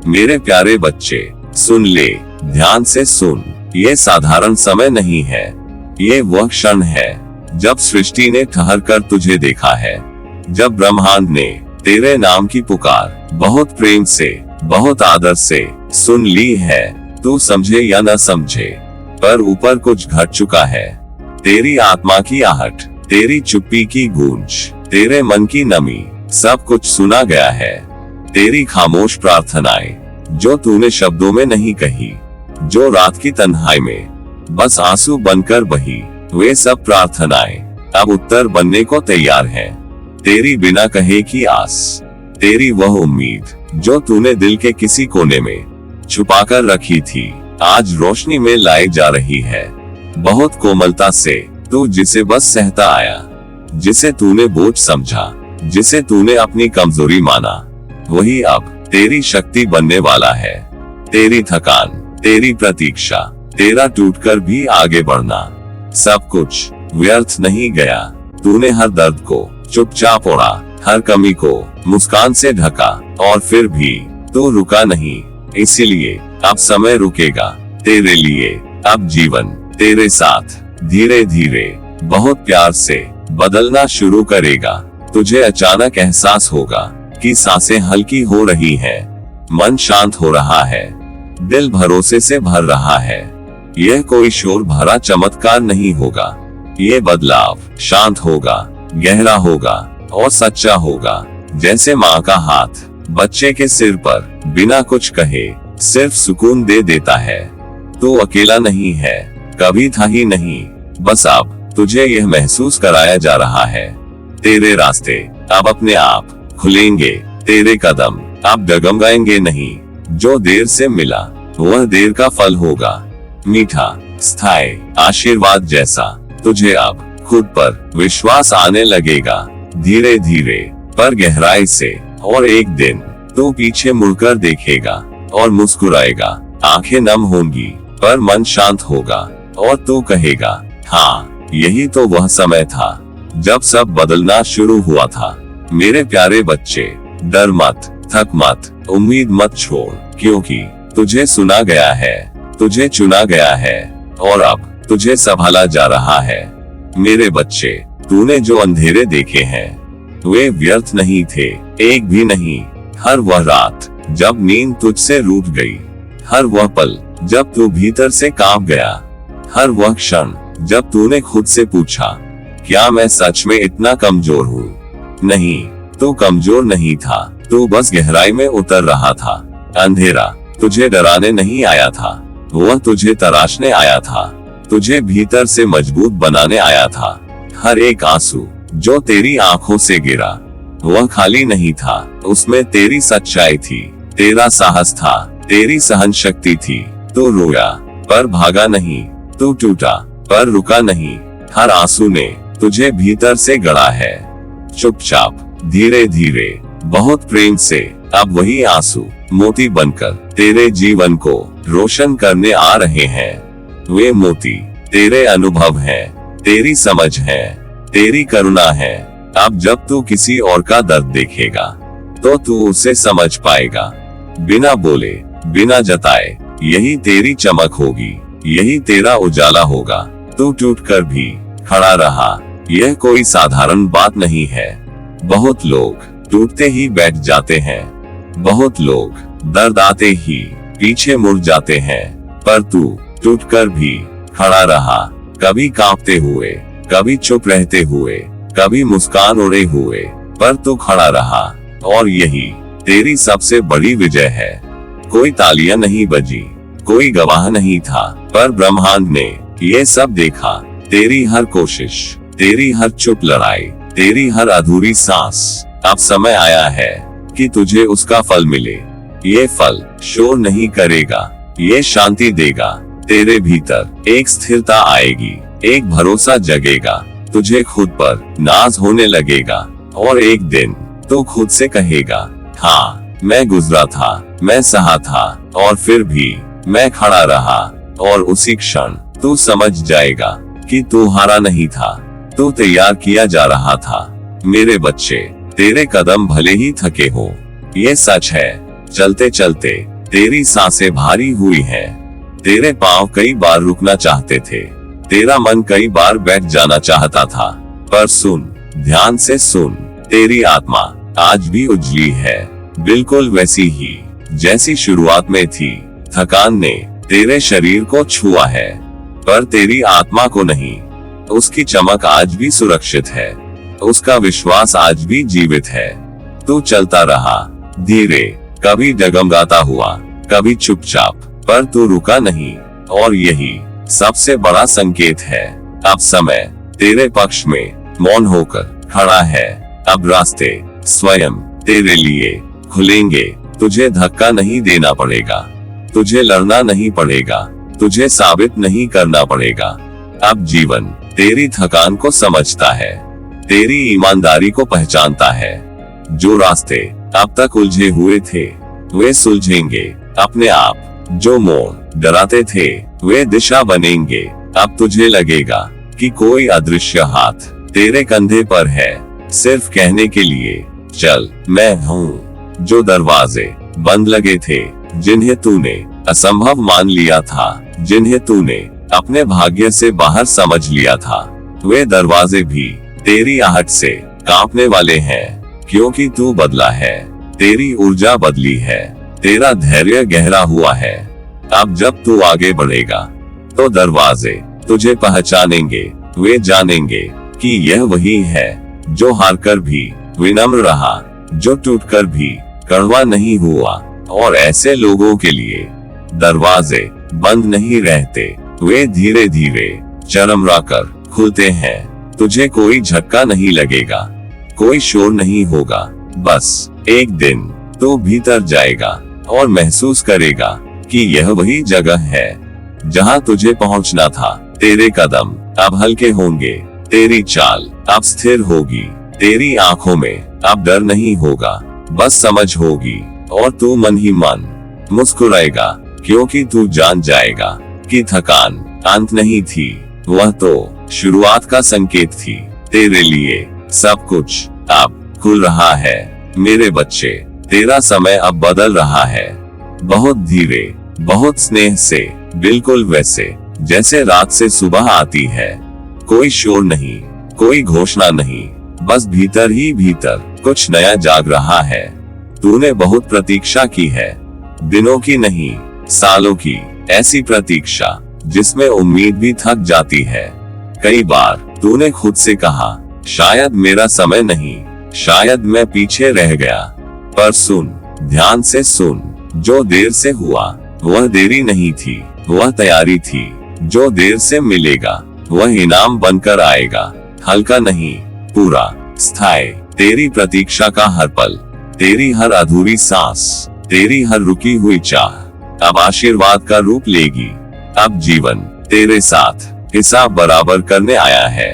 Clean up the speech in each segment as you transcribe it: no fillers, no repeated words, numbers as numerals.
मेरे प्यारे बच्चे, सुन ले, ध्यान से सुन। ये साधारण समय नहीं है, ये वह क्षण है जब सृष्टि ने ठहर कर तुझे देखा है, जब ब्रह्मांड ने तेरे नाम की पुकार बहुत प्रेम से, बहुत आदर से सुन ली है। तू समझे या न समझे, पर ऊपर कुछ घट चुका है। तेरी आत्मा की आहट, तेरी चुप्पी की गूंज, तेरे मन की नमी, सब कुछ सुना गया है। तेरी खामोश प्रार्थनाएं जो तूने शब्दों में नहीं कही, जो रात की तन्हाई में बस आंसू बनकर बही, वे सब प्रार्थनाएं अब उत्तर बनने को तैयार हैं। तेरी बिना कहे की आस, तेरी वह उम्मीद जो तूने दिल के किसी कोने में छुपाकर रखी थी, आज रोशनी में लाई जा रही है। बहुत कोमलता से तू जिसे बस सहता आया, जिसे तूने बोझ समझा, जिसे तूने अपनी कमजोरी माना, वही अब तेरी शक्ति बनने वाला है। तेरी थकान, तेरी प्रतीक्षा, तेरा टूटकर भी आगे बढ़ना, सब कुछ व्यर्थ नहीं गया। तूने हर दर्द को चुपचाप ओढ़ा, हर कमी को मुस्कान से ढका, और फिर भी तू रुका नहीं। इसीलिए अब समय रुकेगा तेरे लिए, अब जीवन तेरे साथ धीरे धीरे, बहुत प्यार से बदलना शुरू करेगा। तुझे अचानक एहसास होगा कि सांसें हल्की हो रही हैं, मन शांत हो रहा है, दिल भरोसे से भर रहा है। यह कोई शोर भरा चमत्कार नहीं होगा, ये बदलाव शांत होगा, गहरा होगा और सच्चा होगा। जैसे माँ का हाथ बच्चे के सिर पर बिना कुछ कहे सिर्फ सुकून दे देता है। तू अकेला नहीं है, कभी था ही नहीं, बस अब तुझे यह महसूस कराया जा रहा है। तेरे रास्ते अब अपने आप खुलेंगे, तेरे कदम अब डगमगाएंगे नहीं। जो देर से मिला वह देर का फल होगा, मीठा, स्थायी आशीर्वाद जैसा। तुझे अब खुद पर विश्वास आने लगेगा, धीरे धीरे पर गहराई से। और एक दिन तू पीछे मुड़कर देखेगा और मुस्कुराएगा, आंखें नम होंगी पर मन शांत होगा, और तू कहेगा, हाँ, यही तो वह समय था जब सब बदलना शुरू हुआ था। मेरे प्यारे बच्चे, डर मत, थक मत, उम्मीद मत छोड़, क्योंकि तुझे सुना गया है, तुझे चुना गया है, और अब तुझे संभाला जा रहा है। मेरे बच्चे, तूने जो अंधेरे देखे हैं वे व्यर्थ नहीं थे, एक भी नहीं। हर वह रात जब नींद तुझसे रूठ गई, हर वह पल जब तू भीतर से कांप गया, हर वह क्षण जब तूने खुद से पूछा, क्या मैं सच में इतना कमजोर हूँ? नहीं, तू कमजोर नहीं था, तू बस गहराई में उतर रहा था। अंधेरा तुझे डराने नहीं आया था, वह तुझे तराशने आया था, तुझे भीतर से मजबूत बनाने आया था। हर एक आंसू जो तेरी आंखों से गिरा वह खाली नहीं था, उसमें तेरी सच्चाई थी, तेरा साहस था, तेरी सहन शक्ति थी। तू रोया पर भागा नहीं, तू टूटा पर रुका नहीं। हर आंसू ने तुझे भीतर से गढ़ा है, चुपचाप, धीरे धीरे, बहुत प्रेम से। अब वही आंसू मोती बनकर तेरे जीवन को रोशन करने आ रहे हैं। वे मोती तेरे अनुभव हैं, तेरी समझ है, तेरी करुणा है। अब जब तू किसी और का दर्द देखेगा तो तू उसे समझ पाएगा, बिना बोले, बिना जताए। यही तेरी चमक होगी, यही तेरा उजाला होगा। तू टूटकर भी खड़ा रहा, यह कोई साधारण बात नहीं है। बहुत लोग टूटते ही बैठ जाते हैं, बहुत लोग दर्द आते ही पीछे मुड़ जाते हैं, पर तू टूटकर भी खड़ा रहा, कभी कांपते हुए, कभी चुप रहते हुए, कभी मुस्कान उड़े हुए, पर तू खड़ा रहा। और यही तेरी सबसे बड़ी विजय है। कोई तालियां नहीं बजी, कोई गवाह नहीं था, पर ब्रह्मांड ने ये सब देखा। तेरी हर कोशिश, तेरी हर चुप लड़ाई, तेरी हर अधूरी सांस। अब समय आया है कि तुझे उसका फल मिले। ये फल शोर नहीं करेगा, ये शांति देगा। तेरे भीतर एक स्थिरता आएगी, एक भरोसा जगेगा, तुझे खुद पर नाज होने लगेगा, और एक दिन तो खुद से कहेगा, हाँ, मैं गुजरा था, मैं सहा था, और फिर भी मैं खड़ा रहा। और उसी क्षण तू समझ जाएगा कि तू हारा नहीं था, तू तैयार किया जा रहा था। मेरे बच्चे, तेरे कदम भले ही थके हो, ये सच है, चलते चलते तेरी सांसें भारी हुई हैं। तेरे पांव कई बार रुकना चाहते थे। तेरा मन कई बार बैठ जाना चाहता था। पर सुन, ध्यान से सुन, तेरी आत्मा आज भी उजली है, बिल्कुल वैसी ही जैसी शुरुआत में थी। थकान ने तेरे शरीर को छुआ है, पर तेरी आत्मा को नहीं। उसकी चमक आज भी सुरक्षित है, उसका विश्वास आज भी जीवित है। तू चलता रहा, धीरे, कभी डगमगाता हुआ, कभी चुपचाप, पर तू रुका नहीं। और यही सबसे बड़ा संकेत है। अब समय तेरे पक्ष में मौन होकर खड़ा है। अब रास्ते स्वयं तेरे लिए खुलेंगे। तुझे धक्का नहीं देना पड़ेगा, तुझे लड़ना नहीं पड़ेगा, तुझे साबित नहीं करना पड़ेगा। अब जीवन तेरी थकान को समझता है, तेरी ईमानदारी को पहचानता है। जो रास्ते अब तक उलझे हुए थे वे सुलझेंगे अपने आप। जो मोड़ डराते थे वे दिशा बनेंगे। अब तुझे लगेगा कि कोई अदृश्य हाथ तेरे कंधे पर है, सिर्फ कहने के लिए, चल मैं हूँ। जो दरवाजे बंद लगे थे, जिन्हें तूने असंभव मान लिया था, जिन्हें तूने अपने भाग्य से बाहर समझ लिया था, वे दरवाजे भी तेरी आहट से कांपने वाले हैं। क्योंकि तू बदला है, तेरी ऊर्जा बदली है, तेरा धैर्य गहरा हुआ है। अब जब तू आगे बढ़ेगा तो दरवाजे तुझे पहचानेंगे। वे जानेंगे कि यह वही है जो हारकर भी विनम्र रहा, जो टूटकर भी कड़वा नहीं हुआ। और ऐसे लोगों के लिए दरवाजे बंद नहीं रहते, वे धीरे धीरे चरमराकर खुलते हैं। तुझे कोई झटका नहीं लगेगा, कोई शोर नहीं होगा। बस एक दिन तू भीतर जाएगा और महसूस करेगा कि यह वही जगह है जहां तुझे पहुंचना था। तेरे कदम अब हल्के होंगे, तेरी चाल अब स्थिर होगी, तेरी आंखों में अब डर नहीं होगा, बस समझ होगी। और तू मन ही मन मुस्कुराएगा, क्योंकि तू जान जाएगा कि थकान अंत नहीं थी, वह तो शुरुआत का संकेत थी। तेरे लिए सब कुछ अब खुल रहा है मेरे बच्चे। तेरा समय अब बदल रहा है, बहुत धीरे, बहुत स्नेह से, बिल्कुल वैसे जैसे रात से सुबह आती है। कोई शोर नहीं, कोई घोषणा नहीं, बस भीतर ही भीतर कुछ नया जाग रहा है। तूने बहुत प्रतीक्षा की है, दिनों की नहीं, सालों की। ऐसी प्रतीक्षा जिसमें उम्मीद भी थक जाती है। कई बार तूने खुद से कहा, शायद मेरा समय नहीं, शायद मैं पीछे रह गया। पर सुन, ध्यान से सुन, जो देर से हुआ वह देरी नहीं थी, वह तैयारी थी। जो देर से मिलेगा वह इनाम बनकर आएगा, हल्का नहीं, पूरा, स्थायी। तेरी प्रतीक्षा का हर पल, तेरी हर अधूरी सांस, तेरी हर रुकी हुई चाह अब आशीर्वाद का रूप लेगी। अब जीवन तेरे साथ हिसाब बराबर करने आया है।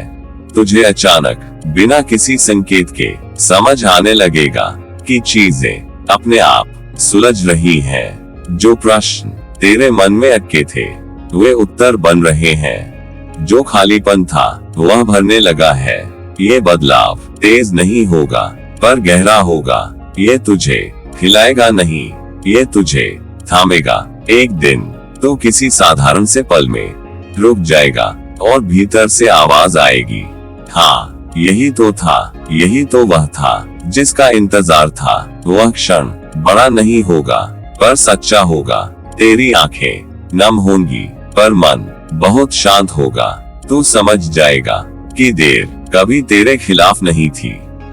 तुझे अचानक बिना किसी संकेत के समझ आने लगेगा कि चीजें अपने आप सुलझ रही हैं। जो प्रश्न तेरे मन में अटके थे वे उत्तर बन रहे हैं। जो खालीपन था वह भरने लगा है। ये बदलाव तेज नहीं होगा पर गहरा होगा। ये तुझे हिलाएगा नहीं, ये तुझे थामेगा। एक दिन तो किसी साधारण से पल में रुक जाएगा और भीतर से आवाज आएगी, हाँ यही तो था, यही तो वह था जिसका इंतजार था। वह क्षण बड़ा नहीं होगा पर सच्चा होगा। तेरी आंखें नम होंगी पर मन बहुत शांत होगा। तू समझ जाएगा कि देर कभी तेरे खिलाफ नहीं थी,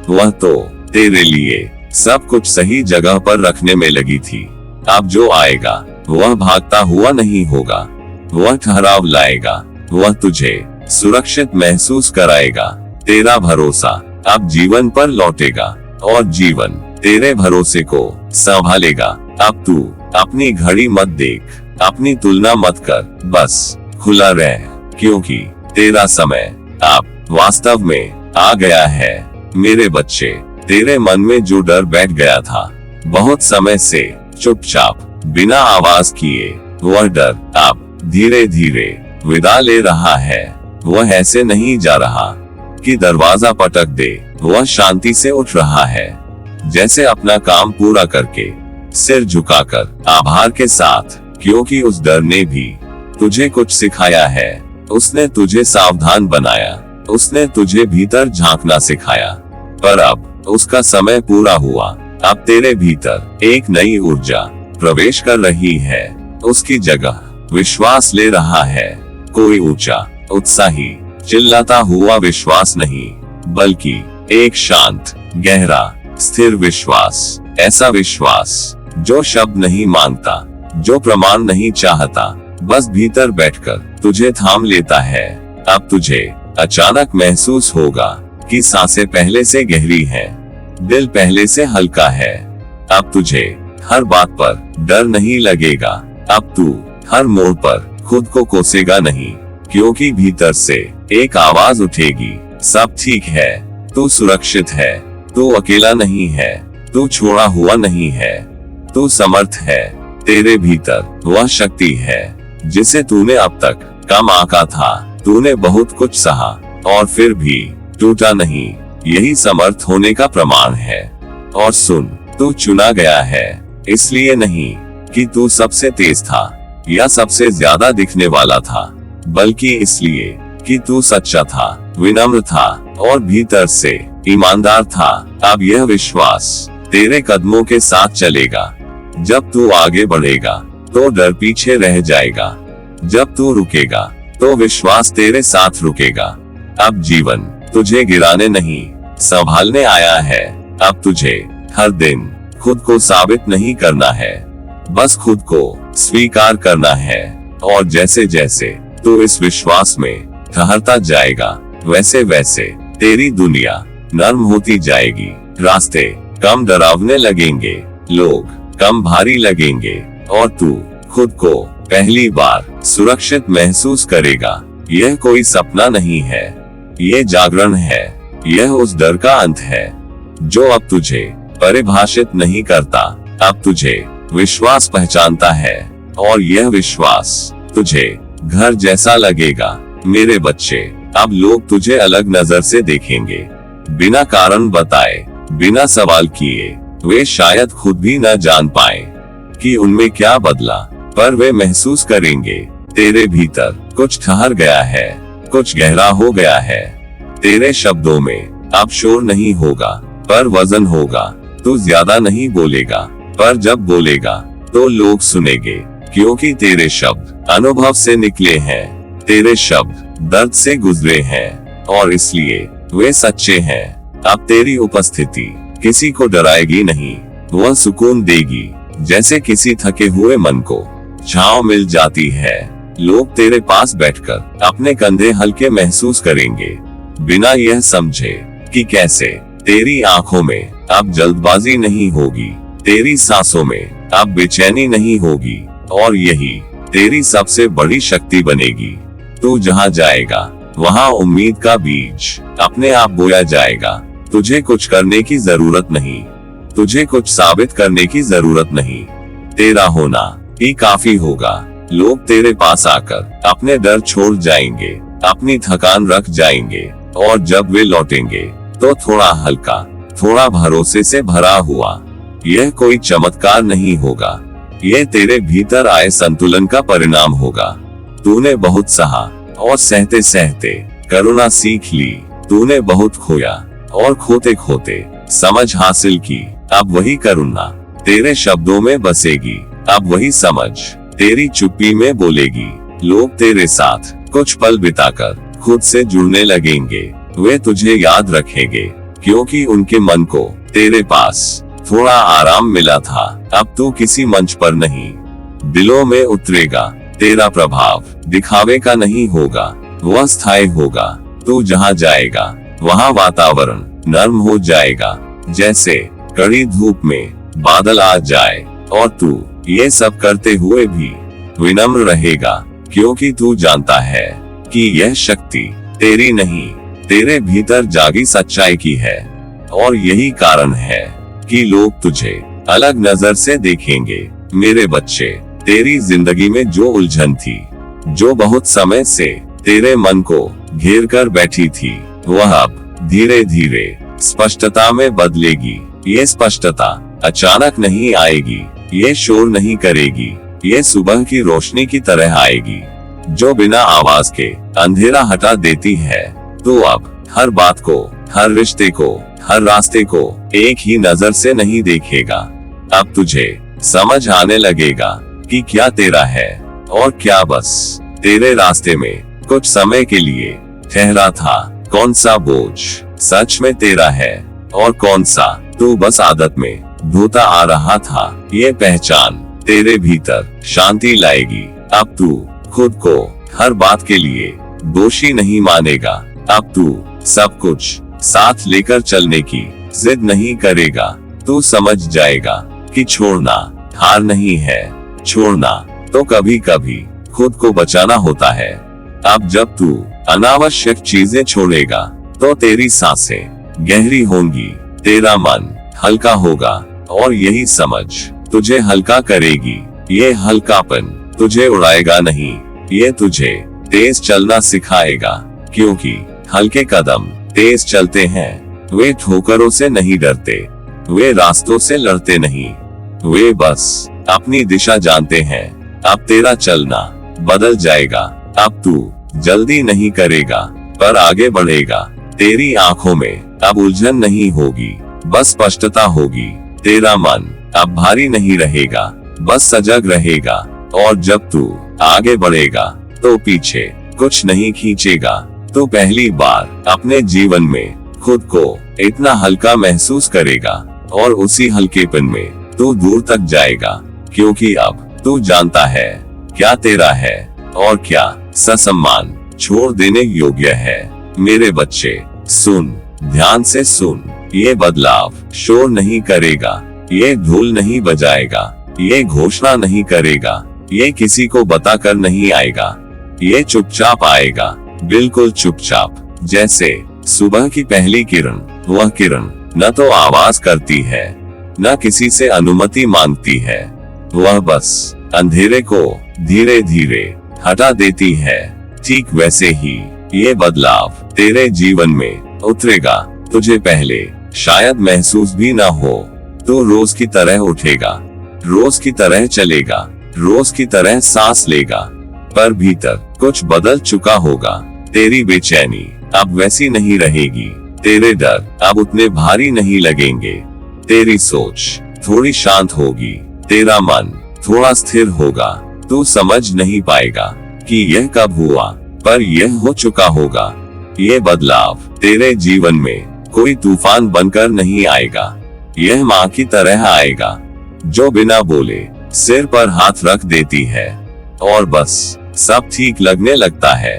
वह तो तेरे लिए सब कुछ सही जगह पर रखने में लगी थी। अब जो आएगा वह भागता हुआ नहीं होगा, वह ठहराव लाएगा, वह तुझे सुरक्षित महसूस कराएगा। तेरा भरोसा अब जीवन पर लौटेगा और जीवन तेरे भरोसे को संभालेगा। अब तू अपनी घड़ी मत देख, अपनी तुलना मत कर, बस खुला रह, क्योंकि तेरा समय अब वास्तव में आ गया है। मेरे बच्चे, तेरे मन में जो डर बैठ गया था बहुत समय से, चुपचाप बिना आवाज किए, वह डर अब धीरे धीरे विदा ले रहा है। वह ऐसे नहीं जा रहा कि दरवाजा पटक दे, वह शांति से उठ रहा है, जैसे अपना काम पूरा करके सिर झुकाकर आभार के साथ, क्योंकि उस डर ने भी तुझे कुछ सिखाया है। उसने तुझे सावधान बनाया, उसने तुझे भीतर झांकना सिखाया। पर अब उसका समय पूरा हुआ। अब तेरे भीतर एक नई ऊर्जा प्रवेश कर रही है। उसकी जगह विश्वास ले रहा है। कोई ऊंचा, उत्साही, चिल्लाता हुआ विश्वास नहीं, बल्कि एक शांत, गहरा, स्थिर विश्वास। ऐसा विश्वास जो शब्द नहीं मांगता, जो प्रमाण नहीं चाहता, बस भीतर बैठकर तुझे थाम लेता है। अब तुझे अचानक महसूस होगा कि सांसें पहले से गहरी हैं, दिल पहले से हल्का है। अब तुझे हर बात पर डर नहीं लगेगा। अब तू हर मोड़ पर खुद को कोसेगा नहीं, क्योंकि भीतर से एक आवाज उठेगी, सब ठीक है, तू सुरक्षित है, तू अकेला नहीं है, तू छोड़ा हुआ नहीं है, तू समर्थ है। तेरे भीतर वह शक्ति है जिसे तूने अब तक कम आंका था। तूने बहुत कुछ सहा और फिर भी टूटा नहीं। यही समर्थ होने का प्रमाण है। और सुन, तू चुना गया है, इसलिए नहीं कि तू सबसे तेज था या सबसे ज्यादा दिखने वाला था, बल्कि इसलिए कि तू सच्चा था, विनम्र था और भीतर से ईमानदार था। अब यह विश्वास तेरे कदमों के साथ चलेगा। जब तू आगे बढ़ेगा तो डर पीछे रह जाएगा। जब तू रुकेगा तो विश्वास तेरे साथ रुकेगा। अब जीवन तुझे गिराने नहीं, संभालने आया है। अब तुझे हर दिन खुद को साबित नहीं करना है, बस खुद को स्वीकार करना है। और जैसे जैसे तू इस विश्वास में ठहरता जाएगा, वैसे वैसे तेरी दुनिया नर्म होती जाएगी। रास्ते कम डरावने लगेंगे, लोग कम भारी लगेंगे और तू खुद को पहली बार सुरक्षित महसूस करेगा। यह कोई सपना नहीं है, यह जागरण है। यह उस डर का अंत है जो अब तुझे परिभाषित नहीं करता, अब तुझे विश्वास पहचानता है। और यह विश्वास तुझे घर जैसा लगेगा। मेरे बच्चे, अब लोग तुझे अलग नजर से देखेंगे, बिना कारण बताए, बिना सवाल किए। वे शायद खुद भी न जान पाए कि उनमें क्या बदला, पर वे महसूस करेंगे तेरे भीतर कुछ ठहर गया है, कुछ गहरा हो गया है। तेरे शब्दों में अब शोर नहीं होगा, पर वजन होगा। तू ज्यादा नहीं बोलेगा, पर जब बोलेगा तो लोग सुनेंगे, क्योंकि तेरे शब्द अनुभव से निकले हैं। तेरे शब्द दर्द से गुजरे हैं और इसलिए वे सच्चे हैं। अब तेरी उपस्थिति किसी को डराएगी नहीं, वह सुकून देगी जैसे किसी थके हुए मन को छांव मिल जाती है। लोग तेरे पास बैठकर अपने कंधे हल्के महसूस करेंगे, बिना यह समझे कि कैसे। तेरी आंखों में अब जल्दबाजी नहीं होगी, तेरी सांसों में अब बेचैनी नहीं होगी, और यही तेरी सबसे बड़ी शक्ति बनेगी। तू जहाँ जाएगा वहाँ उम्मीद का बीज अपने आप बोया जाएगा। तुझे कुछ करने की जरूरत नहीं, तुझे कुछ साबित करने की जरूरत नहीं। तेरा होना ही काफी होगा। लोग तेरे पास आकर अपने डर छोड़ जाएंगे, अपनी थकान रख जाएंगे, और जब वे लौटेंगे तो थोड़ा हल्का, थोड़ा भरोसे से भरा हुआ। यह कोई चमत्कार नहीं होगा, यह तेरे भीतर आए संतुलन का परिणाम होगा। तूने बहुत सहा और सहते सहते करुणा सीख ली। तूने बहुत खोया और खोते खोते समझ हासिल की। अब वही करुणा तेरे शब्दों में बसेगी, अब वही समझ तेरी चुप्पी में बोलेगी। लोग तेरे साथ कुछ पल बिताकर खुद से जुड़ने लगेंगे। वे तुझे याद रखेंगे, क्योंकि उनके मन को तेरे पास थोड़ा आराम मिला था। अब तू किसी मंच पर नहीं, दिलों में उतरेगा। तेरा प्रभाव दिखावे का नहीं होगा, वह स्थायी होगा। तू जहाँ जाएगा वहाँ वातावरण नर्म हो जाएगा, जैसे कड़ी धूप में बादल आ जाए। और तू ये सब करते हुए भी विनम्र रहेगा, क्योंकि तू जानता है कि यह शक्ति तेरी नहीं, तेरे भीतर जागी सच्चाई की है। और यही कारण है कि लोग तुझे अलग नजर से देखेंगे। मेरे बच्चे, तेरी जिंदगी में जो उलझन थी, जो बहुत समय से तेरे मन को घेर कर बैठी थी, वह अब धीरे धीरे स्पष्टता में बदलेगी। ये स्पष्टता अचानक नहीं आएगी, ये शोर नहीं करेगी, ये सुबह की रोशनी की तरह आएगी जो बिना आवाज के अंधेरा हटा देती है। तो अब हर बात को, हर रिश्ते को, हर रास्ते को एक ही नजर से नहीं देखेगा। अब तुझे समझ आने लगेगा कि क्या तेरा है और क्या बस तेरे रास्ते में कुछ समय के लिए ठहरा था। कौन सा बोझ सच में तेरा है और कौन सा तू बस आदत में ढोता आ रहा था। ये पहचान तेरे भीतर शांति लाएगी। अब तू खुद को हर बात के लिए दोषी नहीं मानेगा। अब तू सब कुछ साथ लेकर चलने की जिद नहीं करेगा। तू समझ जाएगा कि छोड़ना हार नहीं है, छोड़ना तो कभी कभी खुद को बचाना होता है। अब जब तू अनावश्यक चीजें छोड़ेगा तो तेरी सांसें गहरी होंगी, तेरा मन हल्का होगा और यही समझ तुझे हल्का करेगी। ये हल्कापन तुझे उड़ाएगा नहीं, ये तुझे तेज चलना सिखाएगा, क्योंकि हल्के कदम तेज चलते हैं। वे ठोकरों से नहीं डरते, वे रास्तों से लड़ते नहीं, वे बस अपनी दिशा जानते हैं। अब तेरा चलना बदल जाएगा। अब तू जल्दी नहीं करेगा पर आगे बढ़ेगा। तेरी आंखों में अब उलझन नहीं होगी, बस स्पष्टता होगी। तेरा मन अब भारी नहीं रहेगा, बस सजग रहेगा। और जब तू आगे बढ़ेगा तो पीछे कुछ नहीं खींचेगा। तो पहली बार अपने जीवन में खुद को इतना हल्का महसूस करेगा और उसी हल्केपन में तू दूर तक जाएगा, क्योंकि अब तू जानता है क्या तेरा है और क्या ससम्मान छोड़ देने योग्य है। मेरे बच्चे सुन, ध्यान से सुन। ये बदलाव शोर नहीं करेगा, ये धूल नहीं बजाएगा, ये घोषणा नहीं करेगा, ये किसी को बताकर नहीं आएगा। ये चुपचाप आएगा, बिल्कुल चुपचाप, जैसे सुबह की पहली किरण। वह किरण न तो आवाज करती है, न किसी से अनुमति मांगती है, वह बस अंधेरे को धीरे धीरे हटा देती है। ठीक वैसे ही ये बदलाव तेरे जीवन में उतरेगा। तुझे पहले शायद महसूस भी ना हो। तो रोज की तरह उठेगा, रोज की तरह चलेगा, रोज की तरह सांस लेगा, पर भीतर कुछ बदल चुका होगा। तेरी बेचैनी अब वैसी नहीं रहेगी, तेरे डर अब उतने भारी नहीं लगेंगे, तेरी सोच थोड़ी शांत होगी, तेरा मन थोड़ा स्थिर होगा। तू समझ नहीं पाएगा कि यह कब हुआ, पर यह हो चुका होगा। ये बदलाव तेरे जीवन में कोई तूफान बनकर नहीं आएगा, यह माँ की तरह आएगा जो बिना बोले सिर पर हाथ रख देती है और बस सब ठीक लगने लगता है।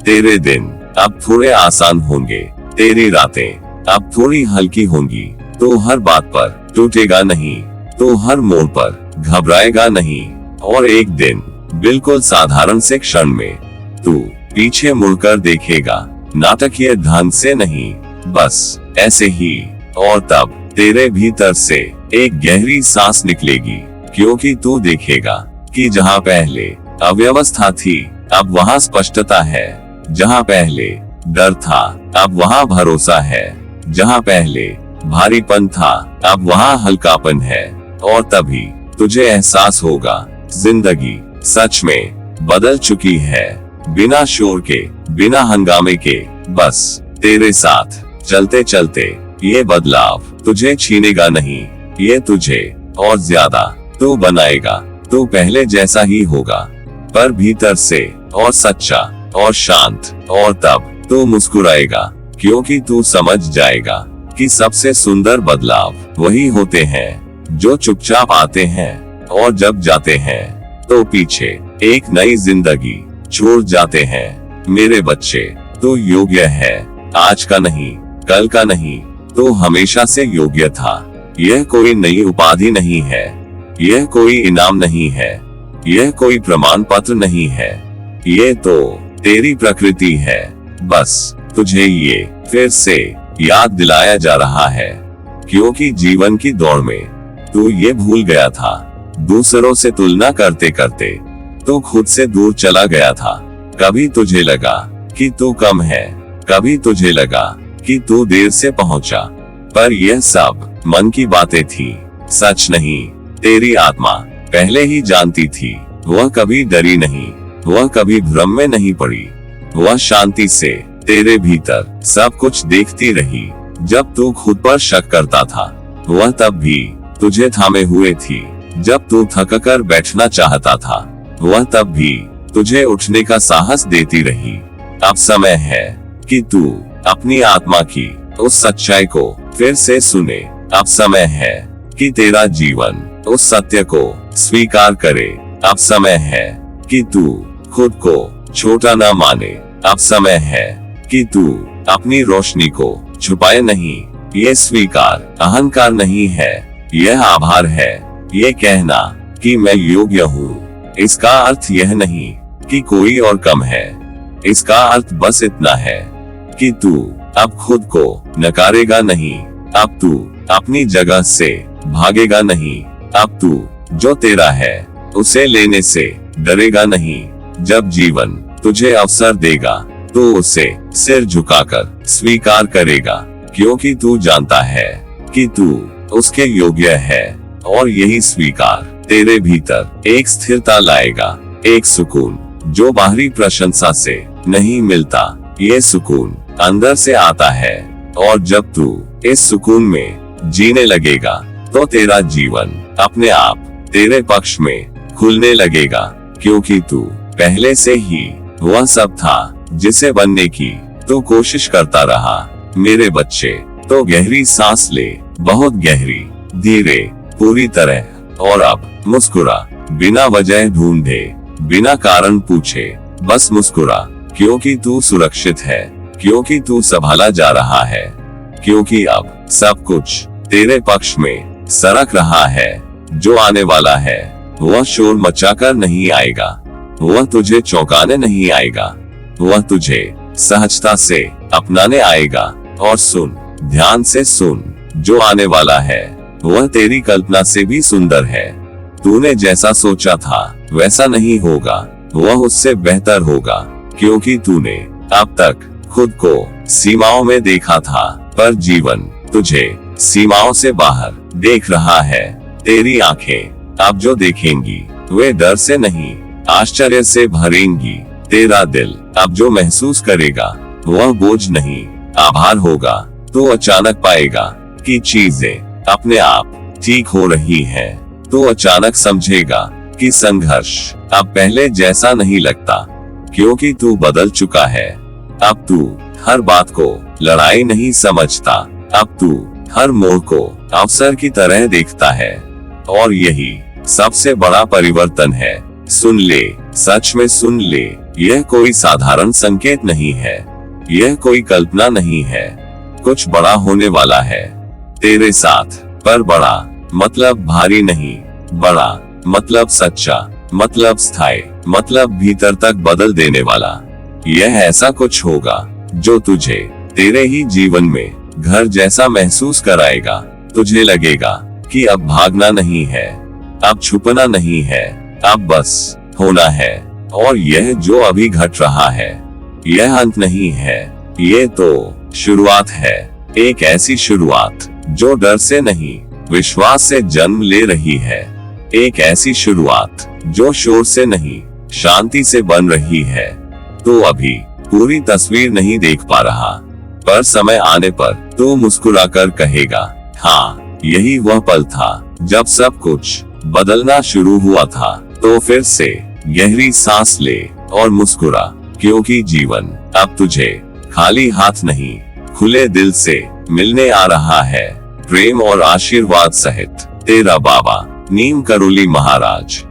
तेरे दिन अब थोड़े आसान होंगे, तेरी रातें अब थोड़ी हल्की होंगी। तो हर बात पर टूटेगा नहीं, तो हर मोड़ पर घबराएगा नहीं, और एक दिन बिल्कुल साधारण से क्षण में तू पीछे मुड़कर देखेगा, नाटकीय ढंग से नहीं, बस ऐसे ही। और तब तेरे भीतर से एक गहरी सांस निकलेगी, क्योंकि तू देखेगा कि जहाँ पहले अव्यवस्था थी अब वहाँ स्पष्टता है, जहाँ पहले डर था अब वहाँ भरोसा है, जहाँ पहले भारीपन था अब वहाँ हल्कापन है। और तभी तुझे एहसास होगा जिंदगी सच में बदल चुकी है, बिना शोर के, बिना हंगामे के, बस तेरे साथ चलते चलते। ये बदलाव तुझे छीनेगा नहीं, ये तुझे और ज्यादा तू बनाएगा। तू पहले जैसा ही होगा, पर भीतर से और सच्चा और शांत। और तब तू मुस्कुराएगा, क्योंकि तू समझ जाएगा कि सबसे सुंदर बदलाव वही होते हैं जो चुपचाप आते हैं और जब जाते हैं तो पीछे एक नई जिंदगी छोड़ जाते हैं। मेरे बच्चे, तू योग्य है, आज का नहीं, कल का नहीं, तो हमेशा से योग्य था। यह कोई नई उपाधि नहीं है, यह कोई इनाम नहीं है, यह कोई प्रमाण पत्र नहीं है, ये तो तेरी प्रकृति है। बस तुझे ये फिर से याद दिलाया जा रहा है, क्योंकि जीवन की दौड़ में तू ये भूल गया था। दूसरों से तुलना करते करते तू खुद से दूर चला गया था। कभी तुझे लगा कि तू कम है, कभी तुझे लगा कि तू देर से पहुंचा, पर यह सब मन की बातें थी, सच नहीं। तेरी आत्मा पहले ही जानती थी। वह कभी डरी नहीं, वह कभी भ्रम में नहीं पड़ी। वह शांति से तेरे भीतर सब कुछ देखती रही। जब तू खुद पर शक करता था, वह तब भी तुझे थामे हुए थी। जब तू थक कर बैठना चाहता था, वह तब भी तुझे उठने का साहस देती रही। अब समय है कि तू अपनी आत्मा की उस सच्चाई को फिर से सुने। अब समय है कि तेरा जीवन उस सत्य को स्वीकार करे। अब समय है कि तू खुद को छोटा न माने। अब समय है कि तू अपनी रोशनी को छुपाए नहीं। ये स्वीकार अहंकार नहीं है, यह आभार है। ये कहना कि मैं योग्य हूँ, इसका अर्थ यह नहीं कि कोई और कम है। इसका अर्थ बस इतना है कि तू अब खुद को नकारेगा नहीं। अब तू अपनी जगह से भागेगा नहीं। अब तू जो तेरा है उसे लेने से डरेगा नहीं। जब जीवन तुझे अवसर देगा तो उसे सिर झुकाकर स्वीकार करेगा, क्योंकि तू जानता है कि तू उसके योग्य है। और यही स्वीकार तेरे भीतर एक स्थिरता लाएगा, एक सुकून जो बाहरी प्रशंसा से नहीं मिलता। ये सुकून अंदर से आता है, और जब तू इस सुकून में जीने लगेगा तो तेरा जीवन अपने आप तेरे पक्ष में खुलने लगेगा, क्योंकि तू पहले से ही वह सब था जिसे बनने की तू कोशिश करता रहा। मेरे बच्चे, तो गहरी सांस ले, बहुत गहरी, धीरे, पूरी तरह। और अब मुस्कुरा, बिना वजह ढूंढे, बिना कारण पूछे, बस मुस्कुरा, क्योंकि तू सुरक्षित है, क्योंकि तू संभाला जा रहा है, क्योंकि अब सब कुछ तेरे पक्ष में सरक रहा है। जो आने वाला है वह शोर मचाकर नहीं आएगा, वह तुझे चौंकाने नहीं आएगा, वह तुझे सहजता से अपनाने आएगा। और सुन, ध्यान से सुन, जो आने वाला है वह तेरी कल्पना से भी सुंदर है। तूने जैसा सोचा था वैसा नहीं होगा, वह उससे बेहतर होगा, क्योंकि तूने अब तक खुद को सीमाओं में देखा था, पर जीवन तुझे सीमाओं से बाहर देख रहा है। तेरी आंखें अब जो देखेंगी वे डर से नहीं, आश्चर्य से भरेंगी। तेरा दिल अब जो महसूस करेगा वह बोझ नहीं, आभार होगा। तो अचानक पाएगा कि चीजें अपने आप ठीक हो रही हैं। तो अचानक समझेगा कि संघर्ष अब पहले जैसा नहीं लगता, क्योंकि तू बदल चुका है। अब तू हर बात को लड़ाई नहीं समझता, अब तू हर मोड़ को अवसर की तरह देखता है। और यही सबसे बड़ा परिवर्तन है। सुन ले, सच में सुन ले, यह कोई साधारण संकेत नहीं है, यह कोई कल्पना नहीं है। कुछ बड़ा होने वाला है तेरे साथ, पर बड़ा मतलब भारी नहीं, बड़ा मतलब सच्चा, मतलब स्थायी, मतलब भीतर तक बदल देने वाला। यह ऐसा कुछ होगा जो तुझे तेरे ही जीवन में घर जैसा महसूस कराएगा। तुझे लगेगा कि अब भागना नहीं है, अब छुपना नहीं है, अब बस होना है। और यह जो अभी घट रहा है यह अंत नहीं है, ये तो शुरुआत है। एक ऐसी शुरुआत जो डर से नहीं, विश्वास से जन्म ले रही है। एक ऐसी शुरुआत जो शोर से नहीं, शांति से बन रही है। तो अभी पूरी तस्वीर नहीं देख पा रहा, पर समय आने पर तो मुस्कुराकर कहेगा, हाँ, यही वह पल था जब सब कुछ बदलना शुरू हुआ था। तो फिर से गहरी सांस ले और मुस्कुरा, क्योंकि जीवन अब तुझे खाली हाथ नहीं, खुले दिल से मिलने आ रहा है। प्रेम और आशीर्वाद सहित, तेरा बाबा नीम करोली महाराज।